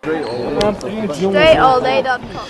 StraightallDay.com.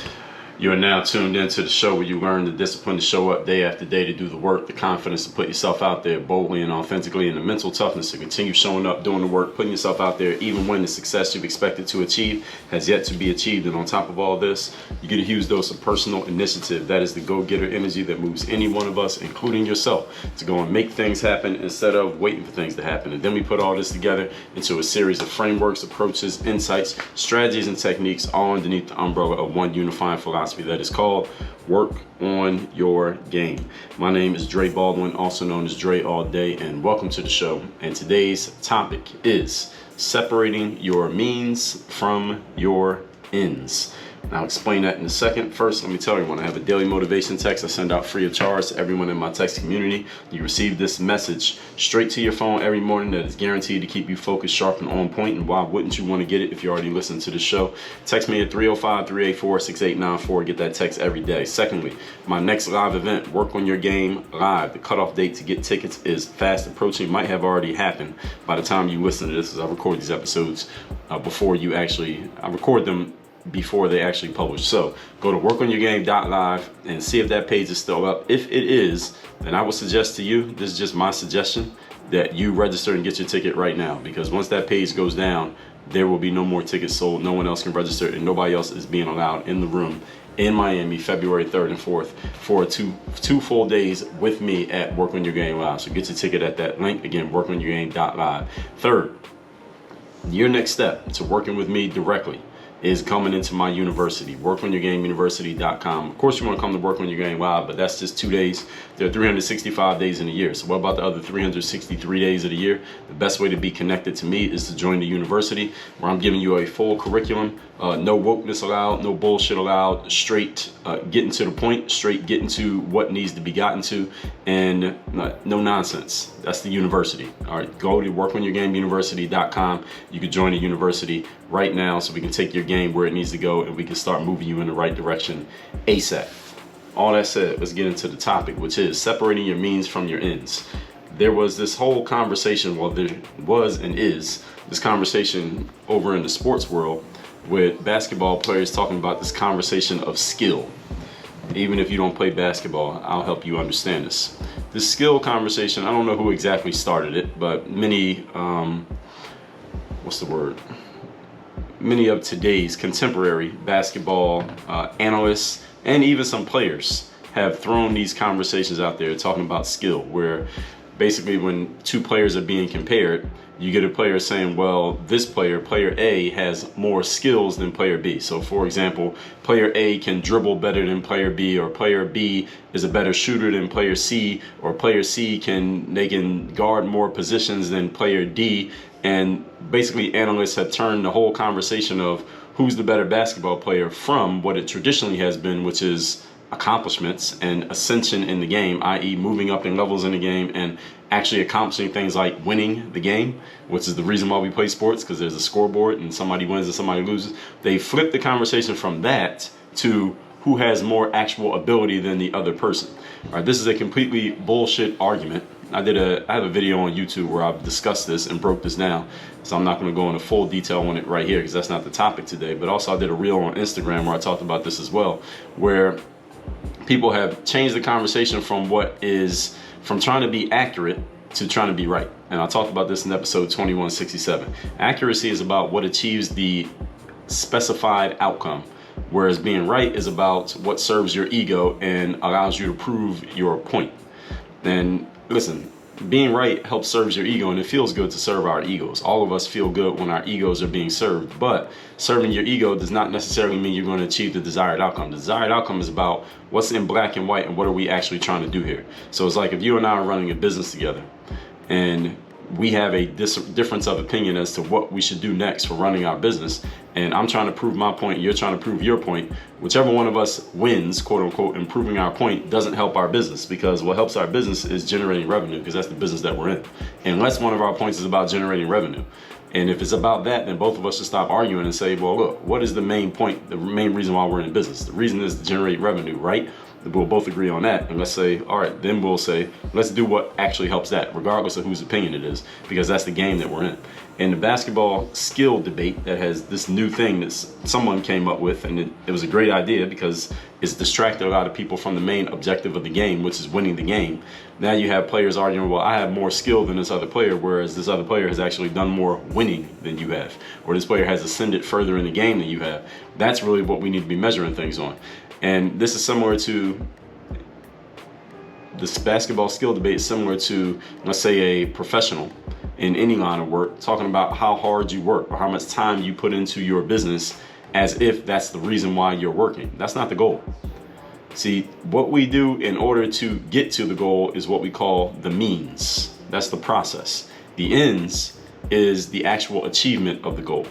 You are now tuned into the show where you learn the discipline to show up day after day, to do the work, the confidence to put yourself out there boldly and authentically, and the mental toughness to continue showing up, doing the work, putting yourself out there, even when the success you've expected to achieve has yet to be achieved. And on top of all this, you get a huge dose of personal initiative. That is the go-getter energy that moves any one of us, including yourself, to go and make things happen instead of waiting for things to happen. And then we put all this together into a series of frameworks, approaches, insights, strategies, and techniques, all underneath the umbrella of one unifying philosophy that is called Work on Your Game. My name is Dre Baldwin, also known as Dre All Day, and welcome to the show. And today's topic is separating your means from your ends. I'll explain that in a second. First, let me tell everyone, I have a daily motivation text I send out free of charge to everyone in my text community. You receive this message straight to your phone every morning that is guaranteed to keep you focused, sharp, and on point. And why wouldn't you want to get it if you already listened to the show? Text me at 305-384-6894. Get that text every day. Secondly, my next live event, Work on Your Game Live. The cutoff date to get tickets is fast approaching. Might have already happened by the time you listen to this, as I record these episodes I record them before they actually publish. So go to workonyourgame.live and see if that page is still up. If it is, then I would suggest to you, this is just my suggestion, that you register and get your ticket right now, because once that page goes down, there will be no more tickets sold. No one else can register, and nobody else is being allowed in the room in Miami, February 3rd and 4th, for two full days with me at Work on Your Game Live. So get your ticket at that link. Again, workonyourgame.live. Third, your next step to working with me directly is coming into my university, workonyourgameuniversity.com. Of course, you want to come to Work on Your Game Live, but that's just 2 days. There are 365 days in a year. So what about the other 363 days of the year? The best way to be connected to me is to join the university, where I'm giving you a full curriculum. No wokeness allowed, no bullshit allowed, straight getting to the point, straight getting to what needs to be gotten to, and no nonsense. That's the university. All right, go to workonyourgameuniversity.com. You can join the university right now so we can take your game where it needs to go and we can start moving you in the right direction ASAP. All that said, let's get into the topic, which is separating your means from your ends. There was this whole conversation, well, there was and is this conversation over in the sports world with basketball players talking about this conversation of skill. Even if you don't play basketball, I'll help you understand this. This skill conversation, I don't know who exactly started it, but many, many of today's contemporary basketball analysts and even some players have thrown these conversations out there talking about skill, where basically when two players are being compared, you get a player saying, well, this player, player A, has more skills than player B. So for example, player A can dribble better than player B, or player B is a better shooter than player C, or player C can guard more positions than player D. And basically analysts have turned the whole conversation of who's the better basketball player from what it traditionally has been, which is accomplishments and ascension in the game, i.e. moving up in levels in the game and actually accomplishing things like winning the game, which is the reason why we play sports, because there's a scoreboard and somebody wins and somebody loses. They flip the conversation from that to who has more actual ability than the other person. All right, this is a completely bullshit argument. I have a video on YouTube where I've discussed this and broke this down, so I'm not going to go into full detail on it right here because that's not the topic today. But also I did a reel on Instagram where I talked about this as well, where people have changed the conversation from trying to be accurate to trying to be right. And I talked about this in episode 2167. Accuracy is about what achieves the specified outcome, whereas being right is about what serves your ego and allows you to prove your point. And listen, being right helps serves your ego, and it feels good to serve our egos. All of us feel good when our egos are being served, but serving your ego does not necessarily mean you're going to achieve the desired outcome. The desired outcome is about what's in black and white and what are we actually trying to do here. So it's like if you and I are running a business together and we have a difference of opinion as to what we should do next for running our business, and I'm trying to prove my point, you're trying to prove your point, whichever one of us wins, quote unquote, in proving our point doesn't help our business, because what helps our business is generating revenue, because that's the business that we're in. Unless one of our points is about generating revenue. And if it's about that, then both of us should stop arguing and say, well, look, what is the main point, the main reason why we're in business? The reason is to generate revenue, right? We'll both agree on that, and let's say, all right, then we'll say, let's do what actually helps that, regardless of whose opinion it is, because that's the game that we're in. And the basketball skill debate that has this new thing that someone came up with, and it was a great idea because it's distracted a lot of people from the main objective of the game, which is winning the game. Now you have players arguing, well, I have more skill than this other player, whereas this other player has actually done more winning than you have, or this player has ascended further in the game than you have. That's really what we need to be measuring things on. And this is similar to this basketball skill debate, similar to, let's say, a professional in any line of work talking about how hard you work or how much time you put into your business, as if that's the reason why you're working. That's not the goal. See, what we do in order to get to the goal is what we call the means. That's the process. The ends is the actual achievement of the goal.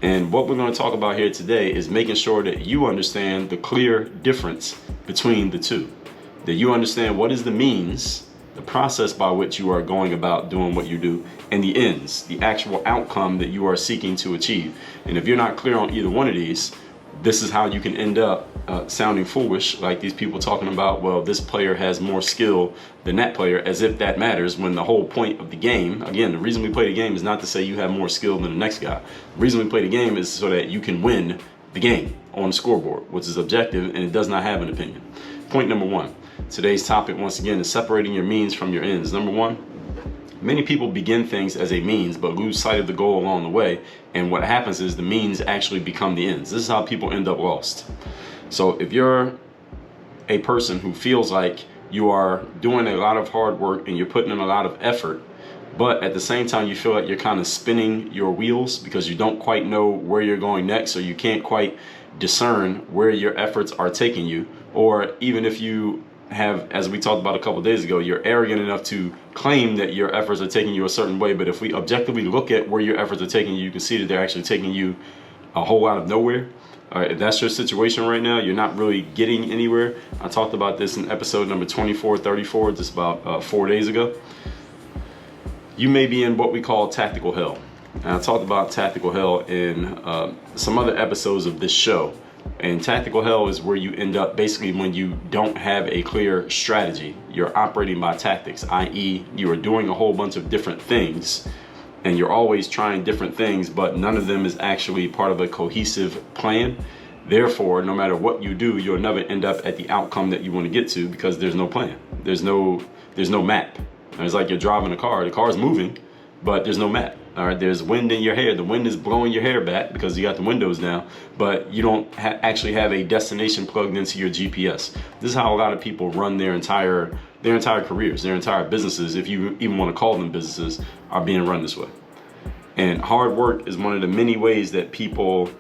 And what we're going to talk about here today is making sure that you understand the clear difference between the two. That you understand what is the means, the process by which you are going about doing what you do, and the ends, the actual outcome that you are seeking to achieve. And if you're not clear on either one of these, this is how you can end up sounding foolish, like these people talking about, well, this player has more skill than that player, as if that matters, when the whole point of the game, again, the reason we play the game is not to say you have more skill than the next guy. The reason we play the game is so that you can win the game on the scoreboard, which is objective, and it does not have an opinion. Point number one. Today's topic, once again, is separating your means from your ends. Number one, many people begin things as a means but lose sight of the goal along the way, and what happens is the means actually become the ends. This is how people end up lost. So if you're a person who feels like you are doing a lot of hard work and you're putting in a lot of effort, but at the same time you feel like you're kind of spinning your wheels because you don't quite know where you're going next, or you can't quite discern where your efforts are taking you, or even if you have, as we talked about a couple days ago, you're arrogant enough to claim that your efforts are taking you a certain way, but if we objectively look at where your efforts are taking you, you can see that they're actually taking you a whole lot of nowhere. All right, if that's your situation right now, you're not really getting anywhere. I talked about this in episode number 2434, just about 4 days ago. You may be in what we call tactical hell. And I talked about tactical hell in some other episodes of this show. And tactical hell is where you end up basically when you don't have a clear strategy. You're operating by tactics, i.e. you are doing a whole bunch of different things, and you're always trying different things, but none of them is actually part of a cohesive plan. Therefore, no matter what you do, you'll never end up at the outcome that you want to get to, because there's no plan. There's no map. And it's like you're driving a car. The car's moving, but there's no map. All right, there's wind in your hair. The wind is blowing your hair back because you got the windows down, but you don't actually have a destination plugged into your GPS. This is how a lot of people run their entire careers, their entire businesses, if you even want to call them businesses, are being run this way. And hard work is one of the many ways that people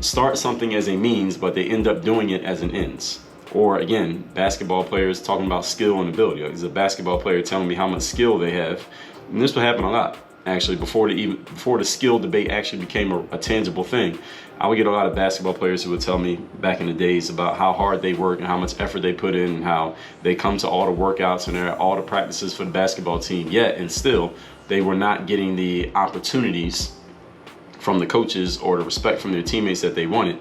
start something as a means, but they end up doing it as an ends. Or again, basketball players talking about skill and ability. There's a basketball player telling me how much skill they have, and this would happen a lot. Actually, before the skill debate actually became a tangible thing, I would get a lot of basketball players who would tell me back in the days about how hard they work and how much effort they put in, and how they come to all the workouts and they're at all the practices for the basketball team, yet and still they were not getting the opportunities from the coaches or the respect from their teammates that they wanted.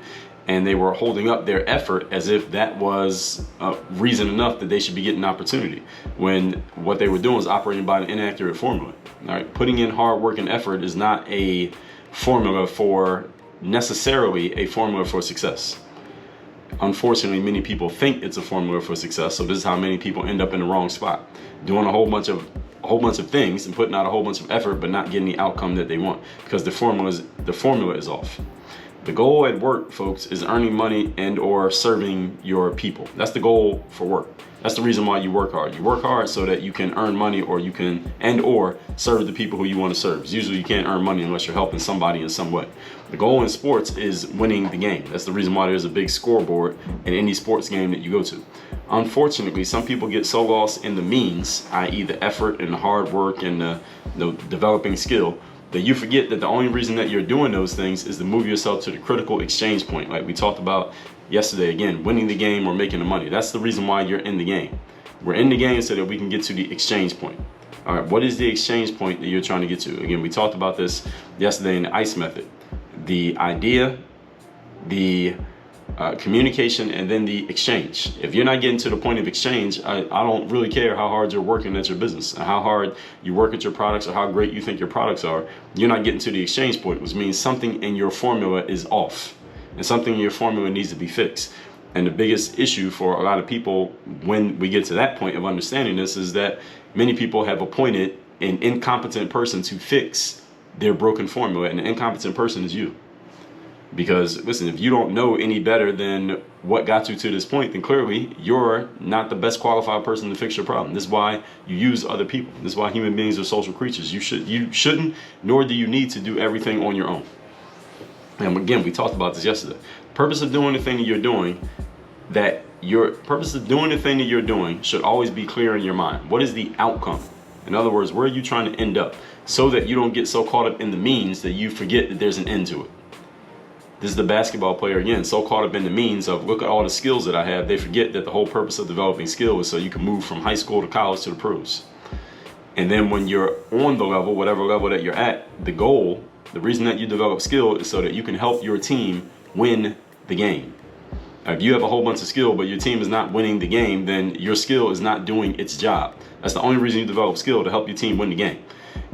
And they were holding up their effort as if that was reason enough that they should be getting an opportunity, when what they were doing was operating by an inaccurate formula. All right, putting in hard work and effort is not a formula for necessarily a formula for success. Unfortunately, many people think it's a formula for success, so this is how many people end up in the wrong spot, doing a whole bunch of things and putting out a whole bunch of effort, but not getting the outcome that they want because the formula is off. The goal at work, folks, is earning money and or serving your people. That's the goal for work. That's the reason why you work hard. You work hard so that you can earn money, or you can and or serve the people who you want to serve. Usually you can't earn money unless you're helping somebody in some way. The goal in sports is winning the game. That's the reason why there's a big scoreboard in any sports game that you go to. Unfortunately, some people get so lost in the means, i.e. the effort and the hard work and the developing skill, that you forget that the only reason that you're doing those things is to move yourself to the critical exchange point, like we talked about yesterday. Again, winning the game or making the money. That's the reason why you're in the game. We're in the game so that we can get to the exchange point. All right, what is the exchange point that you're trying to get to? Again, we talked about this yesterday in the ICE method. The idea, the communication, and then the exchange. If you're not getting to the point of exchange, I don't really care how hard you're working at your business, how hard you work at your products, or how great you think your products are. You're not getting to the exchange point, which means something in your formula is off, and something in your formula needs to be fixed. And the biggest issue for a lot of people when we get to that point of understanding this is that many people have appointed an incompetent person to fix their broken formula, and the incompetent person is you. Because listen, if you don't know any better than what got you to this point, then clearly you're not the best qualified person to fix your problem. This is why you use other people. This is why human beings are social creatures. You shouldn't, nor do you need to do everything on your own. And again, we talked about this yesterday. Purpose of doing the thing that you're doing, should always be clear in your mind. What is the outcome? In other words, where are you trying to end up? So that you don't get so caught up in the means that you forget that there's an end to it. This is the basketball player again, so caught up in the means of look at all the skills that I have, they forget that the whole purpose of developing skill is so you can move from high school to college to the pros. And then when you're on the level, whatever level that you're at, the goal, the reason that you develop skill is so that you can help your team win the game. If you have a whole bunch of skill, but your team is not winning the game, then your skill is not doing its job. That's the only reason you develop skill, to help your team win the game.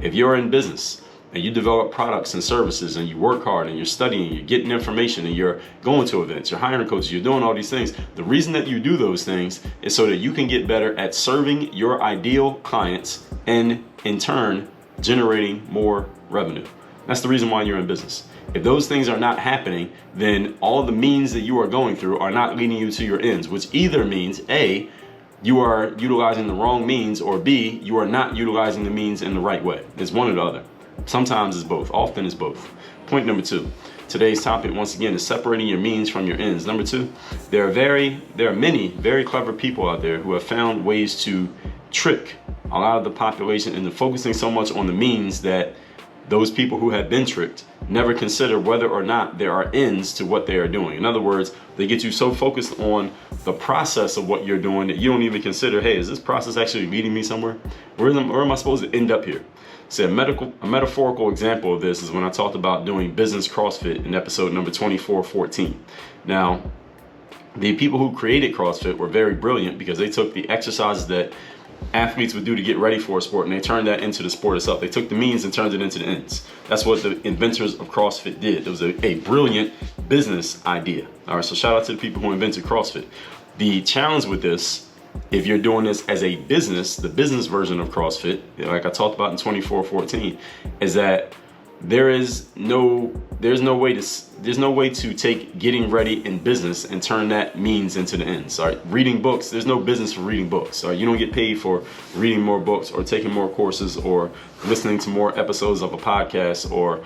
If you're in business and you develop products and services and you work hard and you're studying, you're getting information and you're going to events, you're hiring coaches, you're doing all these things, the reason that you do those things is so that you can get better at serving your ideal clients and in turn generating more revenue. That's the reason why you're in business. If those things are not happening, then all the means that you are going through are not leading you to your ends, which either means A, you are utilizing the wrong means, or B, you are not utilizing the means in the right way. It's one or the other. Sometimes it's both. Often it's both. Point number 2. Today's topic, once again, is separating your means from your ends. Number 2, there are many very clever people out there who have found ways to trick a lot of the population into focusing so much on the means that those people who have been tricked never consider whether or not there are ends to what they are doing. In other words, they get you so focused on the process of what you're doing that you don't even consider, hey, is this process actually leading me somewhere? Where am I supposed to end up here? So a metaphorical example of this is when I talked about doing business CrossFit in episode number 2414. Now, the people who created CrossFit were very brilliant because they took the exercises that athletes would do to get ready for a sport and they turned that into the sport itself. They took the means and turned it into the ends. That's what the inventors of CrossFit did. It was a brilliant business idea. All right, so shout out to the people who invented CrossFit. The challenge with this, if you're doing this as a business, the business version of CrossFit, like I talked about in 2414, is that there's no way to take getting ready in business and turn that means into the ends. All right, reading books, there's no business for reading books. All right, you don't get paid for reading more books or taking more courses or listening to more episodes of a podcast or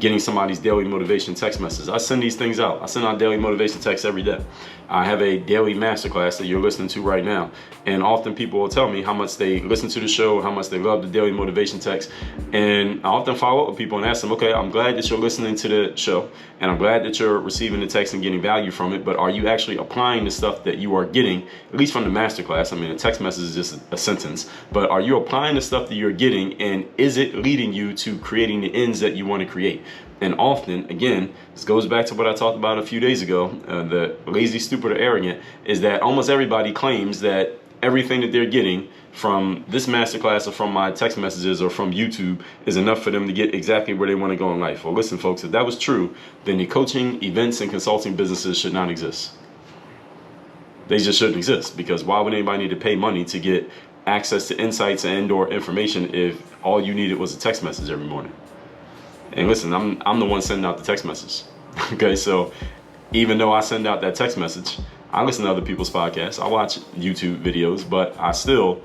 getting somebody's daily motivation text message. I send these things out. I send out daily motivation texts every day. I have a daily masterclass that you're listening to right now. And often people will tell me how much they listen to the show, how much they love the daily motivation text. And I often follow up with people and ask them, okay, I'm glad that you're listening to the show and I'm glad that you're receiving the text and getting value from it, but are you actually applying the stuff that you are getting, at least from the masterclass? I mean, a text message is just a sentence, but are you applying the stuff that you're getting and is it leading you to creating the ends that you want to create? And often, again, this goes back to what I talked about a few days ago, the lazy, stupid, or arrogant, is that almost everybody claims that everything that they're getting from this masterclass or from my text messages or from YouTube is enough for them to get exactly where they want to go in life. Well, listen, folks, if that was true, then the coaching, events, and consulting businesses should not exist. They just shouldn't exist, because why would anybody need to pay money to get access to insights and or information if all you needed was a text message every morning? And listen, I'm the one sending out the text message. Okay, so even though I send out that text message, I listen to other people's podcasts, I watch YouTube videos, but I still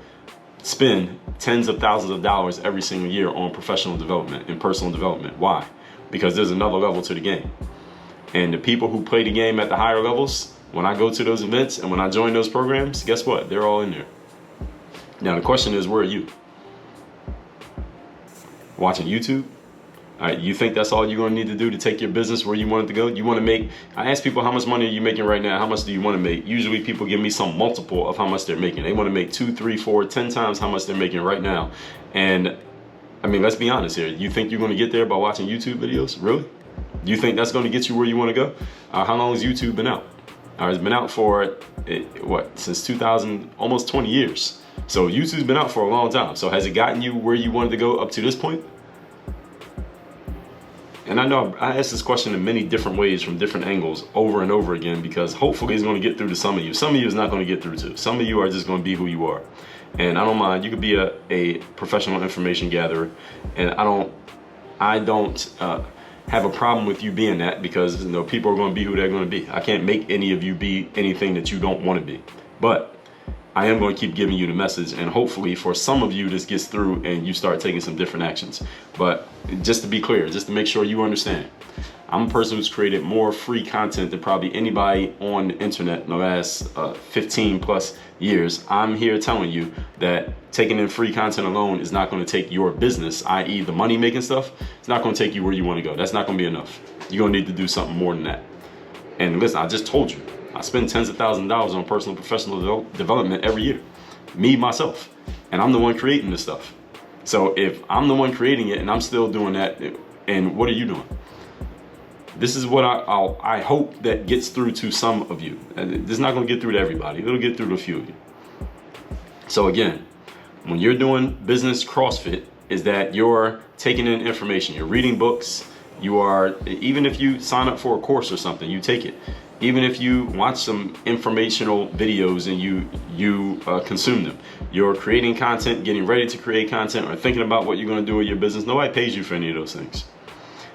spend tens of thousands of dollars every single year on professional development and personal development. Why? Because there's another level to the game. And the people who play the game at the higher levels, when I go to those events and when I join those programs, guess what? They're all in there. Now the question is, where are you? Watching YouTube? All right, you think that's all you're going to need to do to take your business where you want it to go? You want to make, I ask people, how much money are you making right now? How much do you want to make? Usually people give me some multiple of how much they're making. They want to make 2, 3, 4, 10 times how much they're making right now. And I mean, let's be honest here. You think you're going to get there by watching YouTube videos? Really? You think that's going to get you where you want to go? How long has YouTube been out? It's been out for since 2000, almost 20 years. So YouTube's been out for a long time. So has it gotten you where you wanted to go up to this point? And I know I asked this question in many different ways from different angles over and over again, because hopefully it's going to get through to some of you. Some of you is not going to get through to. Some of you are just going to be who you are. And I don't mind. You could be a professional information gatherer, and I don't have a problem with you being that, because people are going to be who they're going to be. I can't make any of you be anything that you don't want to be. But I am going to keep giving you the message, and hopefully for some of you this gets through and you start taking some different actions. But just to be clear, just to make sure you understand, I'm a person who's created more free content than probably anybody on the internet in the last 15 plus years. I'm here telling you that taking in free content alone is not going to take your business, i.e. the money making stuff, it's not going to take you where you want to go. That's not going to be enough. You're going to need to do something more than that. And listen, I just told you, I spend tens of thousands of dollars on personal and professional development every year. Me, myself. And I'm the one creating this stuff. So if I'm the one creating it and I'm still doing that, and what are you doing? This is what I hope that gets through to some of you. This is not going to get through to everybody. It'll get through to a few of you. So again, when you're doing business CrossFit, is that you're taking in information. You're reading books. You are, even if you sign up for a course or something, you take it. Even if you watch some informational videos and you consume them, you're creating content, getting ready to create content, or thinking about what you're going to do with your business. Nobody pays you for any of those things.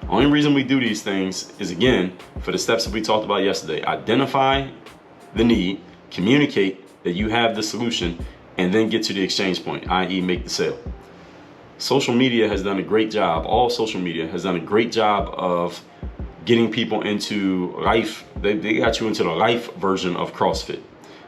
The only reason we do these things is, again, for the steps that we talked about yesterday. Identify the need, communicate that you have the solution, and then get to the exchange point, i.e. make the sale. Social media has done a great job. All social media has done a great job of getting people into life. They got you into the life version of CrossFit.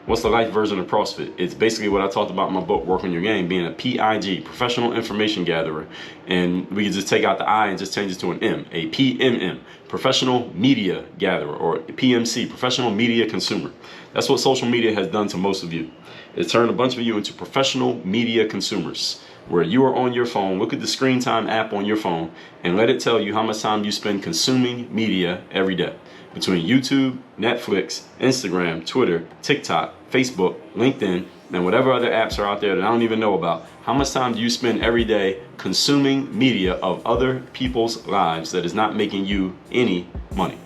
What's the life version of CrossFit? It's basically what I talked about in my book, Work on Your Game, being a PIG, professional information gatherer. And we can just take out the I and just change it to an M, a PMM, professional media gatherer, or PMC, professional media consumer. That's what social media has done to most of you. It's turned a bunch of you into professional media consumers, where you are on your phone. Look at the screen time app on your phone and let it tell you how much time you spend consuming media every day. Between YouTube, Netflix, Instagram, Twitter, TikTok, Facebook, LinkedIn, and whatever other apps are out there that I don't even know about, how much time do you spend every day consuming media of other people's lives that is not making you any money?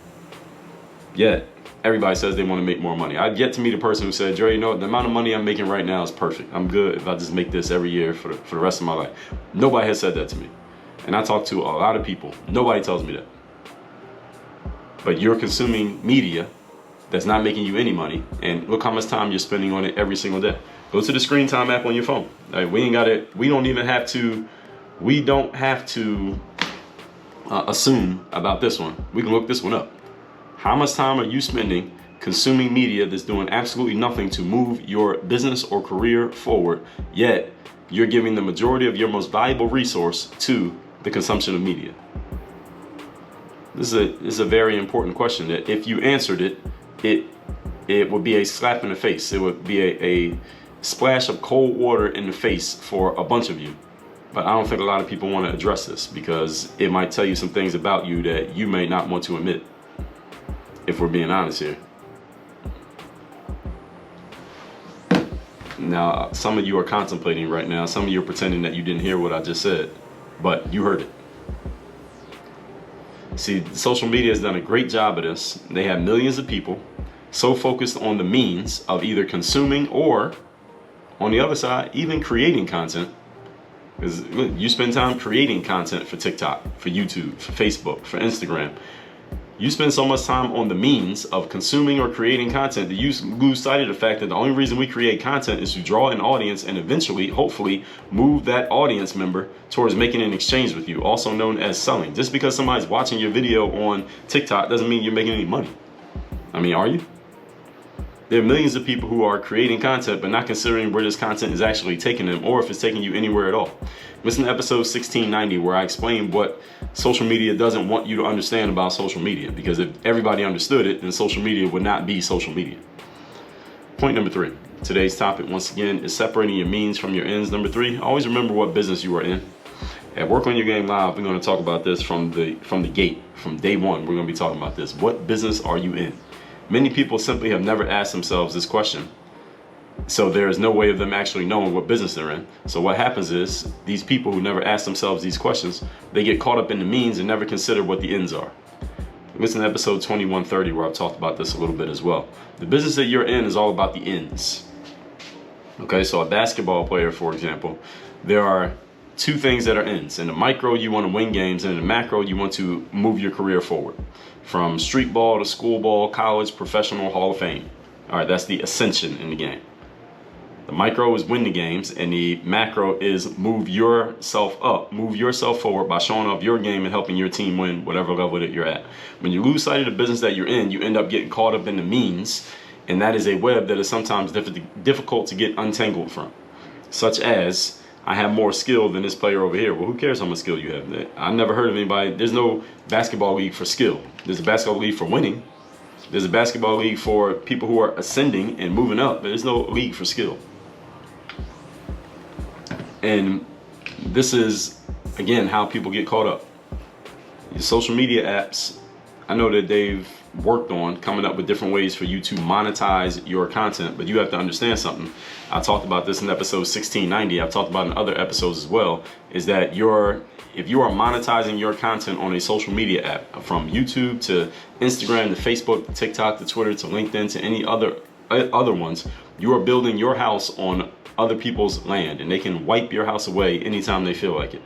Yet, everybody says they want to make more money. I've yet to meet a person who said, Dre, you know what, the amount of money I'm making right now is perfect. I'm good if I just make this every year for the rest of my life. Nobody has said that to me. And I talk to a lot of people. Nobody tells me that. But you're consuming media that's not making you any money, and look how much time you're spending on it every single day. Go to the screen time app on your phone. Like, we don't have to assume about this one. We can look this one up. How much time are you spending consuming media that's doing absolutely nothing to move your business or career forward, yet you're giving the majority of your most valuable resource to the consumption of media? This is a very important question that if you answered it, it would be a slap in the face. It would be a splash of cold water in the face for a bunch of you. But I don't think a lot of people want to address this, because it might tell you some things about you that you may not want to admit, if we're being honest here. Now, some of you are contemplating right now. Some of you are pretending that you didn't hear what I just said, but you heard it. See, social media has done a great job of this. They have millions of people so focused on the means of either consuming or, on the other side, even creating content. Because you spend time creating content for TikTok, for YouTube, for Facebook, for Instagram. You spend so much time on the means of consuming or creating content that you lose sight of the fact that the only reason we create content is to draw an audience and eventually, hopefully, move that audience member towards making an exchange with you, also known as selling. Just because somebody's watching your video on TikTok doesn't mean you're making any money. I mean, are you? There are millions of people who are creating content but not considering where this content is actually taking them, or if it's taking you anywhere at all. Listen to episode 1690, where I explain what social media doesn't want you to understand about social media, because if everybody understood it, then social media would not be social media. Point number 3. Today's topic, once again, is separating your means from your ends. Number 3, always remember what business you are in. At Work on Your Game Live, we're going to talk about this from the gate, from day one. We're going to be talking about this. What business are you in? Many people simply have never asked themselves this question. So there is no way of them actually knowing what business they're in. So what happens is these people who never ask themselves these questions, they get caught up in the means and never consider what the ends are. Listen to episode 2130 where I've talked about this a little bit as well. The business that you're in is all about the ends. Okay, so a basketball player, for example, there are two things that are ends. In the micro, you want to win games, and in the macro, you want to move your career forward. From street ball to school ball, college, professional, Hall of Fame. All right, that's the ascension in the game. The micro is win the games, and the macro is move yourself up, move yourself forward by showing off your game and helping your team win whatever level that you're at. When you lose sight of the business that you're in, you end up getting caught up in the means, and that is a web that is sometimes difficult to get untangled from. Such as, I have more skill than this player over here. Well, who cares how much skill you have? I've never heard of anybody. There's no basketball league for skill. There's a basketball league for winning. There's a basketball league for people who are ascending and moving up, but there's no league for skill. And this is, again, how people get caught up. Your social media apps, I know that they've worked on coming up with different ways for you to monetize your content, but you have to understand something. I talked about this in episode 1690. I've talked about in other episodes as well, is that if you are monetizing your content on a social media app, from YouTube to Instagram to Facebook to TikTok to Twitter to LinkedIn to any other ones, you are building your house on other people's land, and they can wipe your house away anytime they feel like it.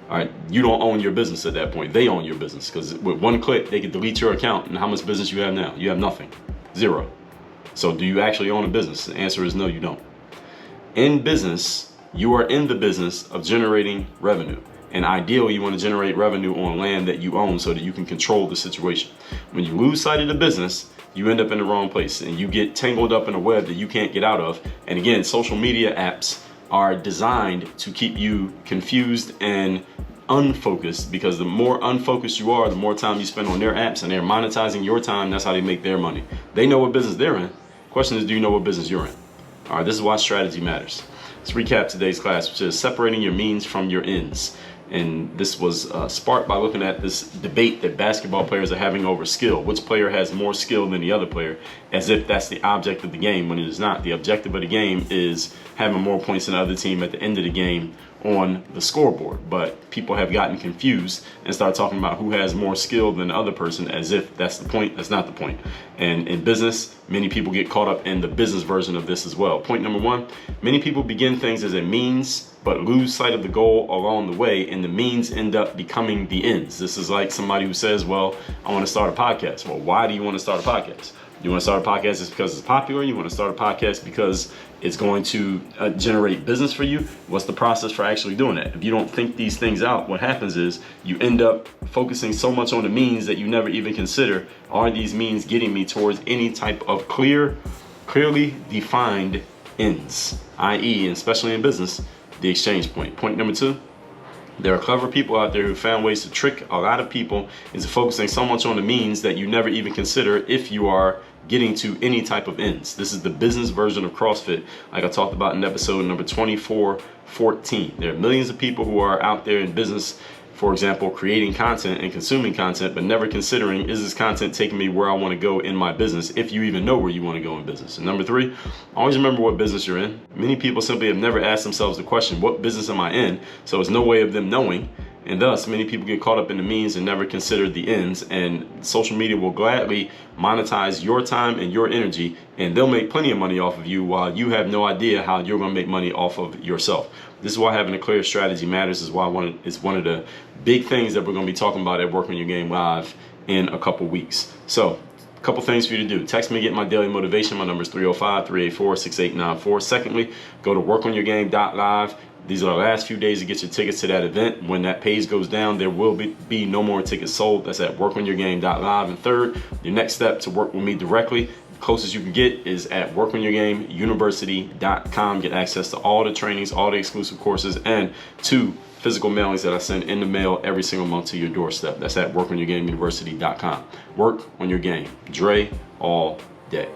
All right, you don't own your business at that point. They own your business, because with one click, they can delete your account, and how much business you have now? You have nothing. Zero. So do you actually own a business? The answer is no, you don't. In business, you are in the business of generating revenue. And ideally, you want to generate revenue on land that you own so that you can control the situation. When you lose sight of the business, you end up in the wrong place and you get tangled up in a web that you can't get out of. And again, social media apps are designed to keep you confused and unfocused, because the more unfocused you are, the more time you spend on their apps, and they're monetizing your time. That's how they make their money. They know what business they're in. Question is, do you know what business you're in? All right, this is why strategy matters. Let's recap today's class, which is separating your means from your ends. And this was sparked by looking at this debate that basketball players are having over skill. Which player has more skill than the other player, as if that's the object of the game, when it is not. The objective of the game is having more points than the other team at the end of the game on the scoreboard. But people have gotten confused and start talking about who has more skill than the other person, as if that's the point. That's not the point. And in business, many people get caught up in the business version of this as well. Point number one, many people begin things as a means, but lose sight of the goal along the way, and the means end up becoming the ends. This is like somebody who says, well, I want to start a podcast. Well, why do you want to start a podcast? You want to start a podcast just because it's popular? You want to start a podcast because it's going to generate business for you? What's the process for actually doing that? If you don't think these things out, what happens is you end up focusing so much on the means that you never even consider, are these means getting me towards any type of clearly defined ends, i.e., especially in business, the exchange point. Point number two, there are clever people out there who found ways to trick a lot of people into focusing so much on the means that you never even consider if you are getting to any type of ends. This is the business version of CrossFit, like I talked about in episode number 2414. There are millions of people who are out there in business, for example, creating content and consuming content, but never considering, is this content taking me where I want to go in my business, if you even know where you want to go in business. And number three, always remember what business you're in. Many people simply have never asked themselves the question, what business am I in? So there's no way of them knowing. And thus, many people get caught up in the means and never consider the ends. And social media will gladly monetize your time and your energy, and they'll make plenty of money off of you while you have no idea how you're going to make money off of yourself. This is why having a clear strategy matters. Is why it's one of the big things that we're going to be talking about at Work on Your Game Live in a couple weeks. So, a couple things for you to do. Text me to get my daily motivation. My number is 305-384-6894. Secondly, go to workonyourgame.live. These are the last few days to get your tickets to that event. When that page goes down, there will be no more tickets sold. That's at workonyourgame.live. And third, your next step to work with me directly, closest you can get, is at workonyourgameuniversity.com. Get access to all the trainings, all the exclusive courses, and 2 physical mailings that I send in the mail every single month to your doorstep. That's at workonyourgameuniversity.com. Work on your game. Dre all day.